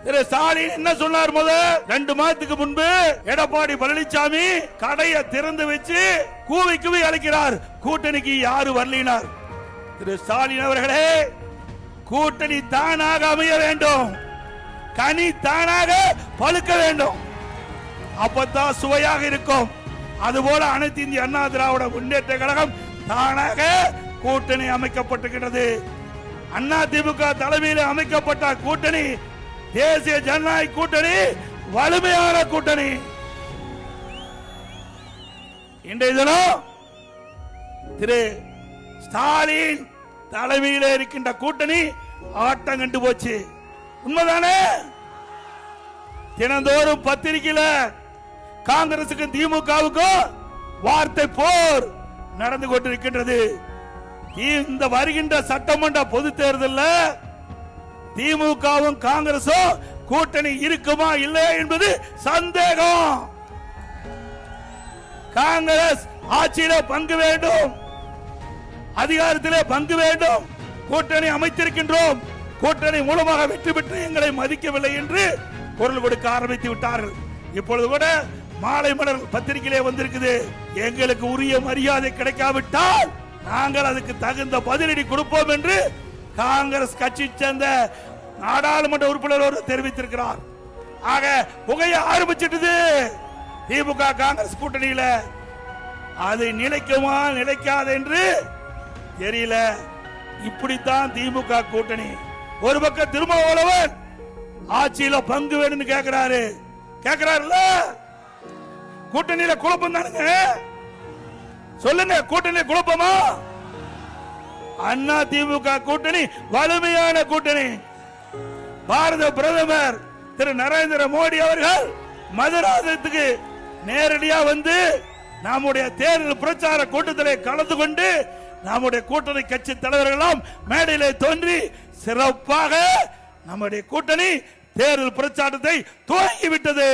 திரு ஸ்டாலின் என்ன சொன்னார்? முதல் 2 மாதத்துக்கு முன்பு எடப்பாடி பழனிசாமி கடையை திறந்து வச்சு கூவி கூவி அழைக்கிறார், கூட்டணிக்கு யாரு வரலினார். திரு ஸ்டாலின் அவர்களே, கூட்டணி தானாக அமைய வேண்டும், கனி தானாக பழுக்க வேண்டும், அப்பதான் சுவையாக இருக்கும். அதுபோல அனைத்து இந்திய அண்ணா திராவிட முன்னேற்ற கழகம் தானாக கூட்டணி அமைக்கப்பட்டிருக்கிறது. அண்ணா திமுக தலைமையில் அமைக்கப்பட்ட கூட்டணி தேசிய ஜனநாயக கூட்டணி, வலிமையான கூட்டணி. இன்றைய தினம் திரு ஸ்டாலின் தலைமையில் இருக்கின்ற கூட்டணி ஆட்டம் கண்டு போச்சு. உண்மைதானே? தினந்தோறும் பத்திரிகையில காங்கிரசுக்கும் திமுகவுக்கும் வார்த்தை போர் நடந்து கொண்டிருக்கின்றது. இந்த வருகின்ற சட்டமன்ற பொது தேர்தலில் திமுகவும் காங்கிரசும் கூட்டணி இருக்குமா இல்லையா என்பது சந்தேகம். காங்கிரஸ் ஆட்சியிலே பங்கு வேண்டும், அதிகாரத்திலே பங்கு வேண்டும். கூட்டணி அமைத்திருக்கின்றோம், கூட்டணி மூலமாக வெற்றி பெற்று எங்களை மதிக்கவில்லை என்று குரல் கொடுக்க ஆரம்பித்து விட்டார்கள். இப்பொழுது கூட மாலை மலர் பத்திரிகையிலே வந்திருக்குது, எங்களுக்கு உரிய மரியாதை கிடைக்காவிட்டால் நாங்கள் அதுக்கு தகுந்த பதிலடி கொடுப்போம் என்று காங்கிரஸ் கட்சி சேர்ந்த நாடாளுமன்ற உறுப்பினர் தெரிவித்திருக்கிறார். ஆக புகைய ஆரம்பிச்சிட்டது திமுக காங்கிரஸ் கூட்டணியில. அது நிலைக்குமா நிலைக்காது என்று தெரியல. இப்படித்தான் திமுக கூட்டணி. ஒரு பக்கம் திருமாவளவன் ஆட்சியில பங்கு வேணும்னு கேக்குறாருல்ல, கூட்டணியில குழப்பம் தானுங்க. சொல்லுங்க, கூட்டணி குழப்பமா? அண்ணா திமுக கூட்டணி வலிமையான கூட்டணி. பாரத பிரதமர் திரு நரேந்திர மோடி அவர்கள் மதுராந்தகத்துக்கு நேரடியா வந்து நம்முடைய தேர்தல் பிரச்சார கூட்டத்திலே கலந்து கொண்டு நம்முடைய கூட்டணி கட்சி தலைவர்கள் மேடையிலே தோன்றி சிறப்பாக நம்முடைய கூட்டணி தேர்தல் பிரச்சாரத்தை துவங்கிவிட்டது.